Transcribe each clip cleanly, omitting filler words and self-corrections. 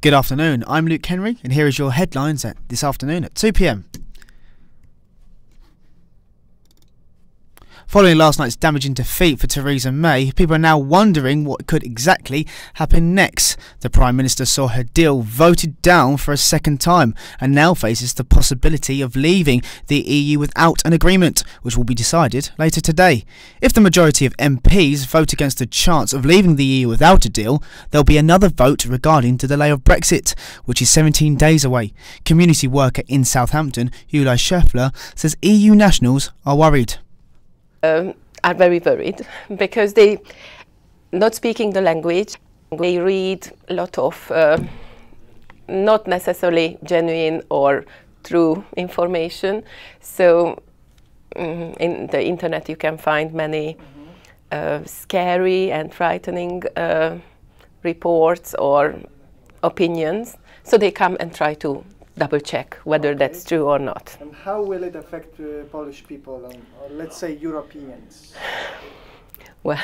Good afternoon, I'm Luke Henry and here is your headlines this afternoon at 2 p.m. Following last night's damaging defeat for Theresa May, people are now wondering what could exactly happen next. The Prime Minister saw her deal voted down for a second time and now faces the possibility of leaving the EU without an agreement, which will be decided later today. If the majority of MPs vote against the chance of leaving the EU without a deal, there'll be another vote regarding the delay of Brexit, which is 17 days away. Community worker in Southampton, Ulai Scheffler, says EU nationals are worried. Are very worried because they not speaking the language. They read a lot of not necessarily genuine or true information. So in the internet you can find many scary and frightening reports or opinions. So they come and try to double check whether that's true or not. And how will it affect Polish people, or let's say Europeans? Well,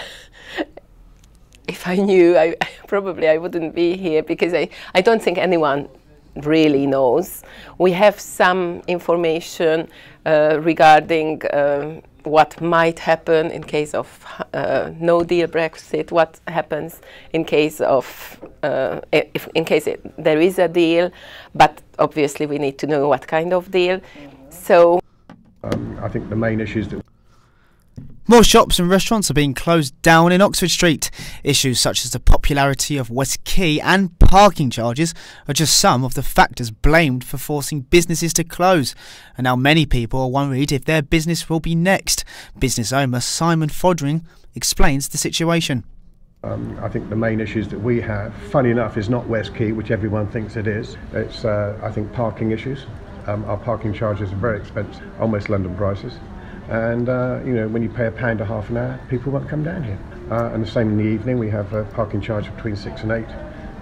if I knew, I probably wouldn't be here, because I don't think anyone really knows. We have some information regarding what might happen in case of no deal Brexit, what happens in case of there is a deal, but obviously we need to know what kind of deal. So I think the main issues that more shops and restaurants are being closed down in Oxford Street. Issues such as the popularity of West Quay and parking charges are just some of the factors blamed for forcing businesses to close. And now many people are worried if their business will be next. Business owner Simon Fodring explains the situation. I think the main issues that we have, funny enough, is not West Quay, which everyone thinks it is. It's, I think, parking issues. Our parking charges are very expensive, almost London prices. And you know, when you pay £1.50 an hour, people won't come down here. And the same in the evening, we have a parking charge between 6 and 8,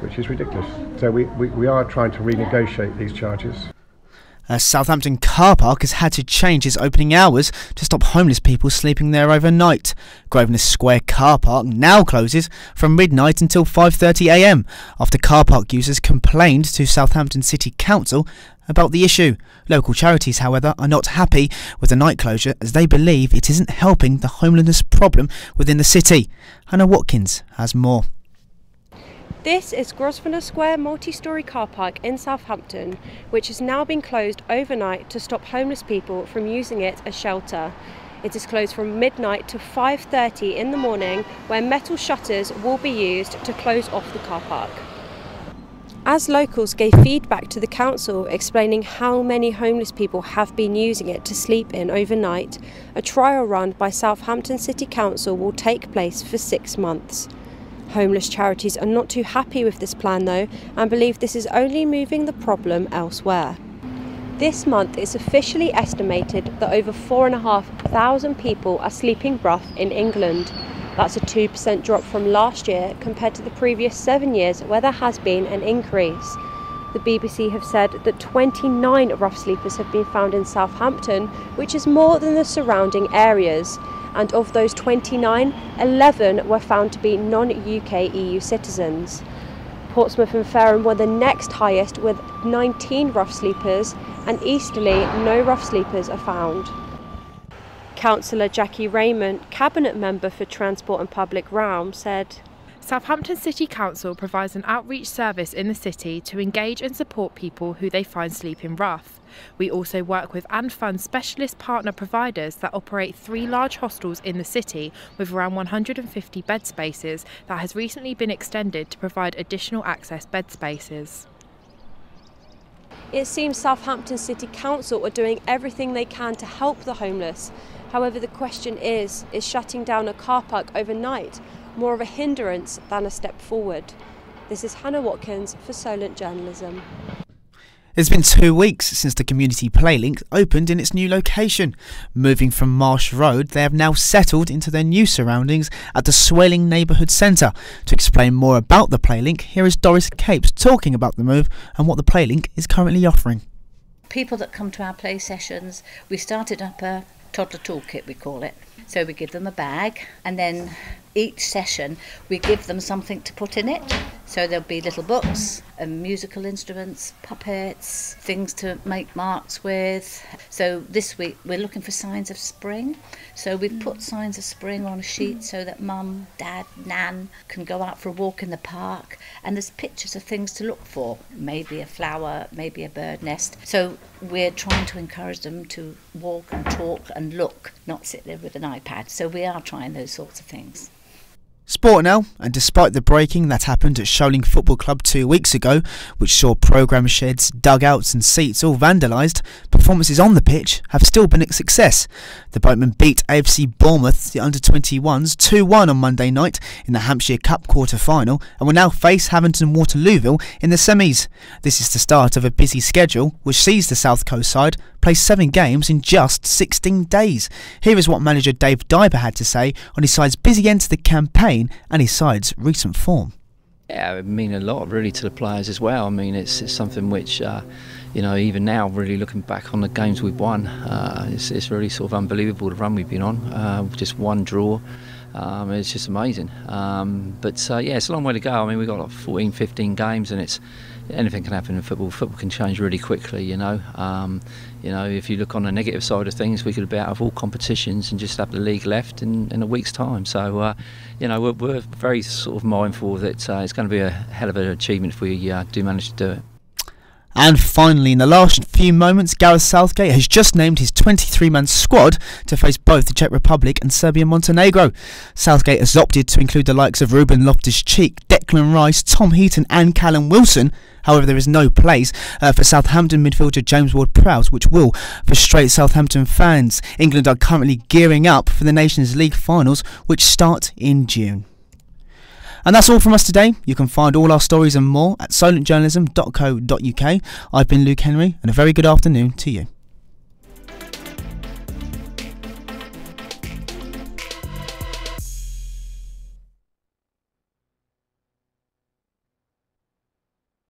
which is ridiculous. So we are trying to renegotiate these charges. A Southampton car park has had to change its opening hours to stop homeless people sleeping there overnight. Grosvenor Square car park now closes from midnight until 5:30 a.m. after car park users complained to Southampton City Council about the issue. Local charities, however, are not happy with the night closure, as they believe it isn't helping the homelessness problem within the city. Hannah Watkins has more. This is Grosvenor Square multi-storey car park in Southampton, which has now been closed overnight to stop homeless people from using it as shelter. It is closed from midnight to 5:30 in the morning, where metal shutters will be used to close off the car park. As locals gave feedback to the council explaining how many homeless people have been using it to sleep in overnight, a trial run by Southampton City Council will take place for 6 months. Homeless charities are not too happy with this plan though, and believe this is only moving the problem elsewhere. This month it's officially estimated that over 4,500 people are sleeping rough in England. That's a 2% drop from last year compared to the previous 7 years, where there has been an increase. The BBC have said that 29 rough sleepers have been found in Southampton, which is more than the surrounding areas. And of those 29, 11 were found to be non-UK EU citizens. Portsmouth and Fareham were the next highest with 19 rough sleepers, and easterly no rough sleepers are found. Councillor Jackie Raymond, Cabinet Member for Transport and Public Realm, said, Southampton City Council provides an outreach service in the city to engage and support people who they find sleeping rough. We also work with and fund specialist partner providers that operate 3 large hostels in the city with around 150 bed spaces that has recently been extended to provide additional access bed spaces. It seems Southampton City Council are doing everything they can to help the homeless. However, the question is shutting down a car park overnight more of a hindrance than a step forward? This is Hannah Watkins for Solent Journalism. It's been 2 weeks since the community playlink opened in its new location. Moving from Marsh Road, they have now settled into their new surroundings at the Swelling Neighbourhood Centre. To explain more about the playlink, here is Doris Capes talking about the move and what the playlink is currently offering. People that come to our play sessions, we started up a toddler toolkit, we call it. So we give them a bag, and then each session we give them something to put in it. So there'll be little books and musical instruments, puppets, things to make marks with. So this week we're looking for signs of spring. So we've put signs of spring on a sheet so that mum, dad, nan can go out for a walk in the park, and there's pictures of things to look for. Maybe a flower, maybe a bird nest. So we're trying to encourage them to walk and talk and look, not sit there with an iPad. So we are trying those sorts of things. Sport now, and despite the breaking that happened at Solent Football Club 2 weeks ago, which saw programme sheds, dugouts and seats all vandalised, performances on the pitch have still been a success. The Boatmen beat AFC Bournemouth, the under-21s, 2-1 on Monday night in the Hampshire Cup quarter-final, and will now face Havant Waterlooville in the semis. This is the start of a busy schedule, which sees the South Coast side play 7 games in just 16 days. Here is what manager Dave Diber had to say on his side's busy end to the campaign and his side's recent form. Yeah, it mean a lot really to the players as well. I mean, it's something which, even now, really looking back on the games we've won, it's really sort of unbelievable the run we've been on. Just one draw. It's just amazing. But it's a long way to go. I mean, we've got like 14, 15 games, and anything can happen in football. Football can change really quickly, if you look on the negative side of things, we could be out of all competitions and just have the league left in a week's time. So, we're very sort of mindful that it's going to be a hell of an achievement if we do manage to do it. And finally, in the last few moments, Gareth Southgate has just named his 23-man squad to face both the Czech Republic and Serbia-Montenegro. Southgate has opted to include the likes of Ruben Loftus-Cheek, Declan Rice, Tom Heaton and Callum Wilson. However, there is no place for Southampton midfielder James Ward-Prowse, which will frustrate Southampton fans. England are currently gearing up for the Nations League finals, which start in June. And that's all from us today. You can find all our stories and more at solentjournalism.co.uk. I've been Luke Henry, and a very good afternoon to you.